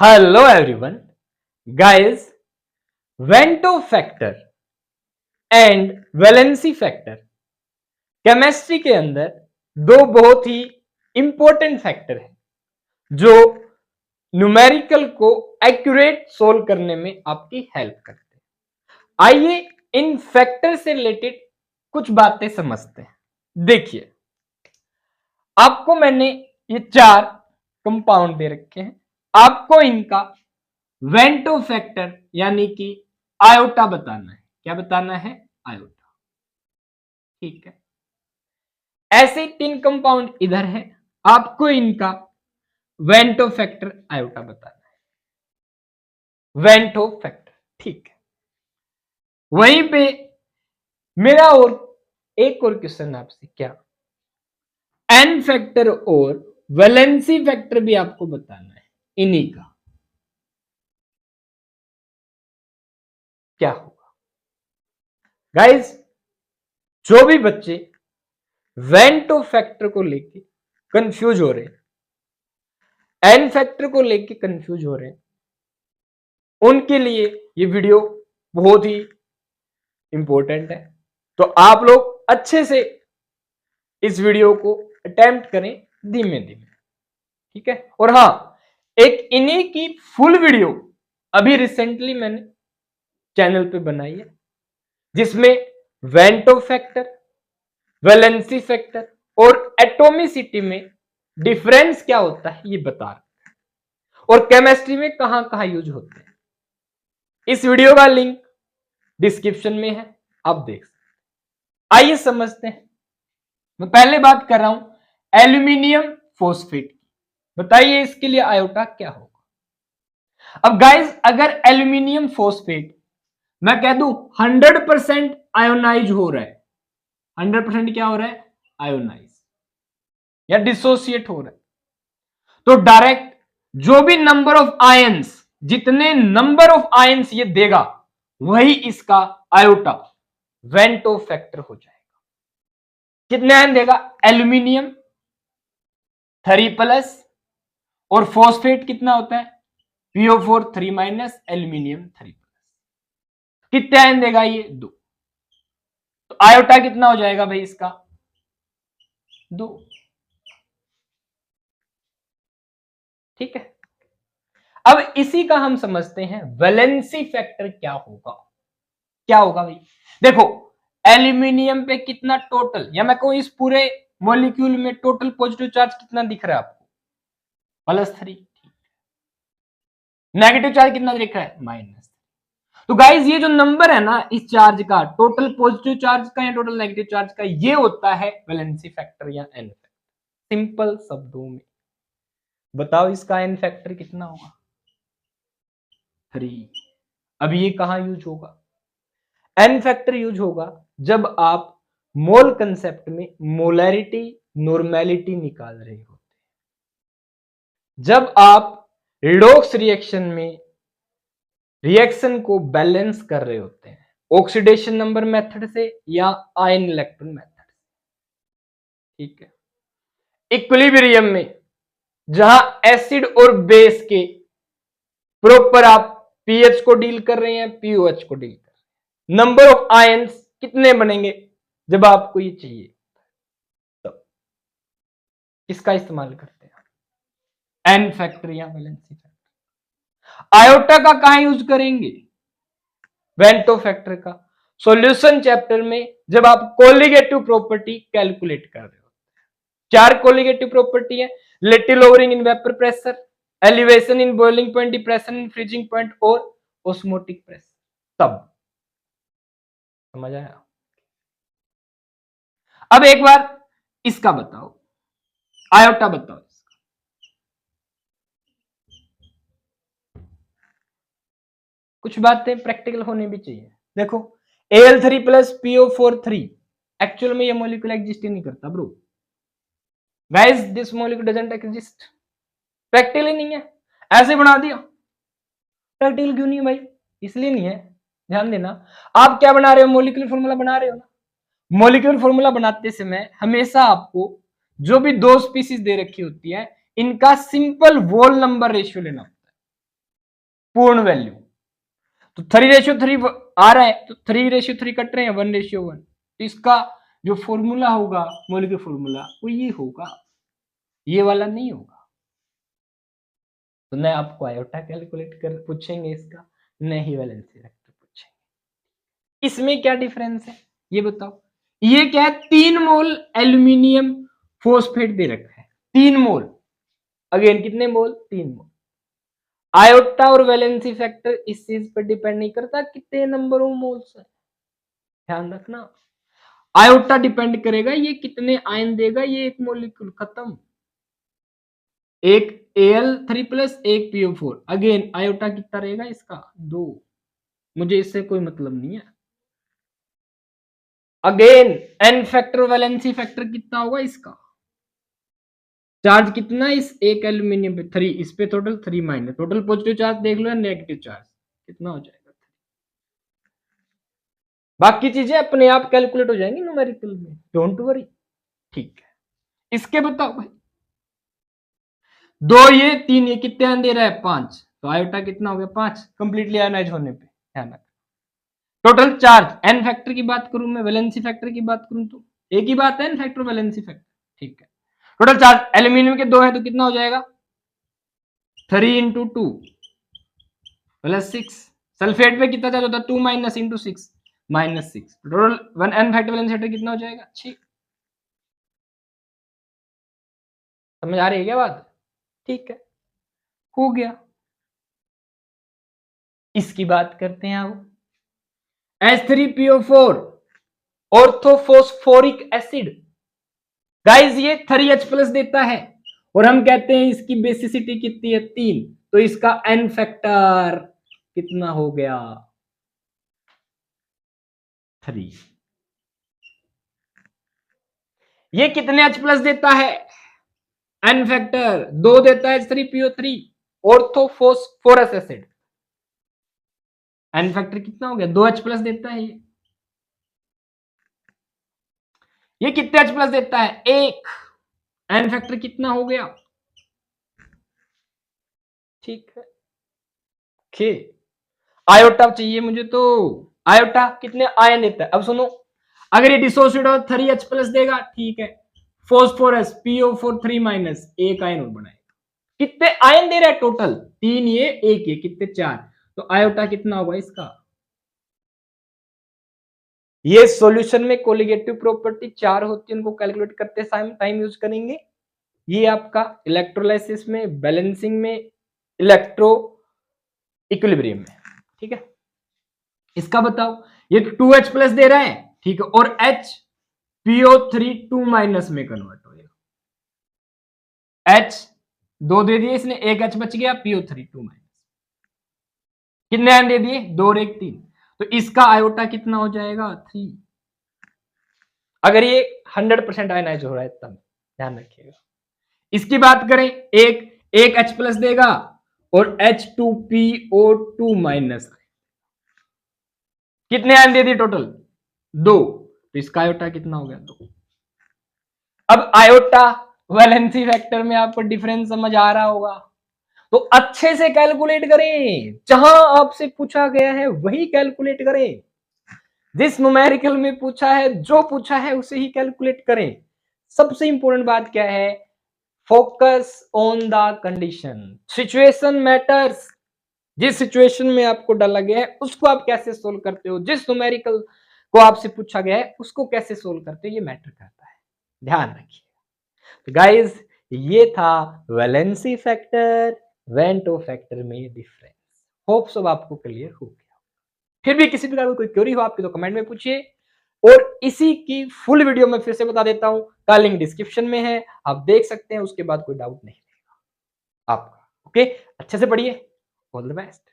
Hello everyone, guys. Vento factor and valency factor chemistry के अंदर दो बहुत ही इंपॉर्टेंट फैक्टर हैं जो न्यूमेरिकल को एक्यूरेट सोल्व करने में आपकी हेल्प करते हैं। आइए इन फैक्टर से रिलेटेड कुछ बातें समझते हैं। देखिए, आपको मैंने ये चार कंपाउंड दे रखे हैं, आपको इनका वेंटो फैक्टर यानी कि आयोटा बताना है। क्या बताना है? आयोटा। ठीक है, ऐसे तीन कंपाउंड इधर है, आपको इनका वेंटो फैक्टर आयोटा बताना है। वेंटो फैक्टर, ठीक है। वहीं पे मेरा और एक और क्वेश्चन आपसे, क्या एन फैक्टर और वैलेंसी फैक्टर भी आपको बताना है। इन्हीं का क्या होगा? गाइस, जो भी बच्चे वेंटो फैक्टर को लेके कंफ्यूज हो रहे हैं, एन फैक्टर को लेके कंफ्यूज हो रहे हैं, उनके लिए ये वीडियो बहुत ही इंपॉर्टेंट है। तो आप लोग अच्छे से इस वीडियो को अटेम्प्ट करें धीमे धीमे, ठीक है। और हाँ, एक इन्हीं की फुल वीडियो अभी रिसेंटली मैंने चैनल पे बनाई है, जिसमें वेंटो फैक्टर, वैलेंसी फैक्टर और एटॉमिसिटी में डिफरेंस क्या होता है ये बता रहा है, और केमिस्ट्री में कहां कहां यूज होते हैं। इस वीडियो का लिंक डिस्क्रिप्शन में है, आप देख सकते। आइए समझते हैं। मैं पहले बात कर रहा हूं एल्यूमिनियम फॉस्फेट की। बताइए इसके लिए आयोटा क्या होगा। अब गाइस, अगर एल्यूमिनियम फॉस्फेट मैं कह दूं 100% आयोनाइज हो रहा है, 100% क्या हो रहा है? आयोनाइज या डिसोसिएट हो रहा है, तो डायरेक्ट जो भी नंबर ऑफ आयंस, जितने नंबर ऑफ आयंस ये देगा, वही इसका आयोटा वेंटो फैक्टर हो जाएगा। कितने आयन देगा? एल्यूमिनियम 3+ और फॉस्फेट कितना होता है? PO4 3- aluminium 3+। कितने आयन देगा ये? 2। तो आयोटा कितना हो जाएगा भाई इसका? 2। ठीक है। अब इसी का हम समझते हैं वैलेंसी फैक्टर क्या होगा। क्या होगा भाई? देखो, एल्यूमिनियम पे कितना टोटल, या मैं कहूं इस पूरे मॉलिक्यूल में टोटल पॉजिटिव चार्ज कितना दिख रहा है आपको? +3। नेगेटिव चार्ज कितना दिख रहा है? -। तो गाइज, ये जो नंबर है ना इस चार्ज का, टोटल पॉजिटिव चार्ज का या टोटल नेगेटिव चार्ज का, ये होता है वैलेंसी फैक्टर या एन फैक्टर। सिंपल शब्दों में बताओ, इसका एन फैक्टर कितना होगा? 3। अब ये कहां यूज होगा? एन फैक्टर यूज होगा जब आप मोल कंसेप्ट में मोलैरिटी नॉर्मेलिटी निकाल रहे होते हैं, जब आप रिडॉक्स रिएक्शन में रिएक्शन को बैलेंस कर रहे होते हैं, ऑक्सीडेशन नंबर मेथड से या आयन इलेक्ट्रॉन मेथड से। ठीक है। इक्विलिब्रियम में जहां एसिड और बेस के प्रॉपर आप पीएच को डील कर रहे हैं, पीओएच को डील कर रहे हैं, नंबर ऑफ आयंस कितने बनेंगे जब आपको ये चाहिए, तो इसका इस्तेमाल करते हैं एन फैक्टर या वैलेंसी फैक्टर। आयोटा का कहां यूज करेंगे? वेंटो फैक्टर का सॉल्यूशन चैप्टर में, जब आप कोलिगेटिव प्रॉपर्टी कैलकुलेट कर रहे हो। 4 कोलिगेटिव प्रॉपर्टी है: relative lowering in vapour pressure, elevation in boiling point, depression in freezing point और ऑस्मोटिक प्रेशर। तब समझ आया? अब एक बार इसका बताओ, आयोटा बताओ इसका। कुछ बातें प्रैक्टिकल होनी भी चाहिए। देखो, Al3+ PO4 3, एक्चुअल में ये मॉलिक्यूल एग्जिस्ट ही नहीं करता bro. Guys, this molecule doesn't exist. Practical ही नहीं है, ऐसे बना दिया। प्रैक्टिकल क्यों नहीं है भाई? इसलिए नहीं है, ध्यान देना। आप क्या बना रहे हो? मॉलिक्यूलर फॉर्मूला बना रहे हो ना। मॉलिक्यूलर फॉर्मूला बनाते समय हमेशा आपको जो भी दो स्पीसीज दे रखी होती है, इनका सिंपल वोल नंबर रेशियो लेना होता है। पूर्ण वैल्यू। तो 3:3 आ रहा है, तो 3:3 कट रहे हैं, 1:1। तो इसका जो फॉर्मूला होगा, मॉलिक्यूलर फॉर्मूला, वो ये होगा, ये वाला नहीं होगा। तो न आपको आयोटा कैलकुलेट कर पूछेंगे इसका, न ही वैलेंसी वेक्टर पूछेंगे। इसमें क्या डिफरेंस है ये बताओ। ये क्या है, 3 मोल एल्यूमिनियम फॉस्फेट दे रखा है, 3 मोल। अगेन कितने मोल, 3 मोल। आयोटा और वैलेंसी फैक्टर इस चीज पर डिपेंड नहीं करता कितने नंबर ऑफ मोल्स है, ध्यान रखना। आयोटा डिपेंड करेगा ये कितने आयन देगा, ये एक मॉलिक्यूल, खत्म। एक Al3+, एक PO4। अगेन आयोटा कितना रहेगा इसका, 2। मुझे इससे कोई मतलब नहीं है। Again N factor valency factor कितना होगा इसका, चार्ज कितना इस एक एल्यूमिनियम पे 3, इस पे total 3 minus, total positive charge देख लो, नेगेटिव चार्ज कितना हो जाएगा। बाकी चीजें अपने आप कैलकुलेट हो जाएंगी न्यूमेरिकल में, डोंट वरी, ठीक है। इसके बताओ भाई, 2 ये 3 ये कितने आयन दे रहा है, 5। तो आयोटा कितना हो गया, 5 कंप्लीटली आयनाइज होने पे, ध्यान रखना। टोटल चार्ज एन फैक्टर की बात करूं मैं, वैलेंसी फैक्टर की बात करूं तो एक ही बात है, एन फैक्टर वैलेंसी फैक्टर, ठीक है। टोटल चार्ज एल्यूमिनियम के 2 है तो कितना हो जाएगा, 3 × 2 + 6। सल्फेट पे कितना चार्ज होता है, 2 - × 6 -6। Total 1 N factor valency factor कितना हो जाएगा, 6। समझ आ रही है क्या बात, ठीक है, हो गया। इसकी बात करते हैं अब, H3PO4 ऑर्थोफॉस्फोरिक एसिड। गाइस ये 3H+ देता है और हम कहते हैं इसकी बेसिसिटी कितनी है, 3। तो इसका एन फैक्टर कितना हो गया, 3। ये कितने H+ देता है, एन फैक्टर 2 देता है, H3PO3 orthophosphorous acid. N factor कितना हो गया, 2H+ देता है ये कितने H+ देता है, 1। एन फैक्टर कितना हो गया, ठीक है। ओके, आयोटा चाहिए मुझे, तो आयोटा कितने आयन देता है, अब सुनो। अगर ये डिसोसिएट हो 3H+ देगा, ठीक है। फॉस्फोरस PO4 3- एक आयन और बनाएगा। कितने आयन दे रहा है टोटल, 3 ये 1 ये, कितने 4। तो आयोटा कितना होगा इसका, ये सॉल्यूशन में कोलिगेटिव प्रॉपर्टी 4 होती है, उनको कैलकुलेट करते टाइम यूज करेंगे। ये आपका इलेक्ट्रोलाइसिस में, बैलेंसिंग में, इलेक्ट्रो इक्विलिब्रियम में, ठीक है। इसका बताओ, ये 2H+ दे रहा है, ठीक है, और H PO3 2- में कन्वर्ट हो जाएगा। H 2 दे दिए इसने, एक H बच गया, PO3 2-। कितने आयन दे दिए, 2 और 1 3। तो इसका आयोटा कितना हो जाएगा, 3। अगर ये 100% आयनाइज हो रहा है तब, ध्यान रखिएगा। इसकी बात करें, एक H+ देगा और H2PO2-। कितने आयन दे दिए टोटल, 2। तो इसका आयोटा कितना हो गया, 2। अब आयोटा वैलेंसी फैक्टर में आपको डिफरेंस समझ आ रहा होगा, तो अच्छे से कैलकुलेट करें, जहां आपसे पूछा गया है वही कैलकुलेट करें। जिस न्यूमेरिकल में पूछा है, जो पूछा है उसे ही कैलकुलेट करें। सबसे इंपॉर्टेंट बात क्या है, focus on the condition, situation matters. जिस सिचुएशन में आपको डाला गया है उसको आप कैसे सोल्व करते हो, जिस न्यूमेरिकल को आपसे पूछा गया है उसको कैसे सोल्व करते हो, ये मैटर करता है, ध्यान रखिए। तो गाइस ये था वैलेंसी फैक्टर, वेंटो फैक्टर में डिफरेंस। होप सब आपको क्लियर हो गया। फिर भी किसी प्रकार की कोई क्वेरी हो आपकी तो कमेंट में पूछिए, और इसी की फुल वीडियो में फिर से बता देता हूं, का लिंक डिस्क्रिप्शन में है, आप देख सकते हैं, उसके बाद कोई डाउट नहीं रहेगा आपका। ओके, अच्छे से पढ़िए, ऑल द बेस्ट।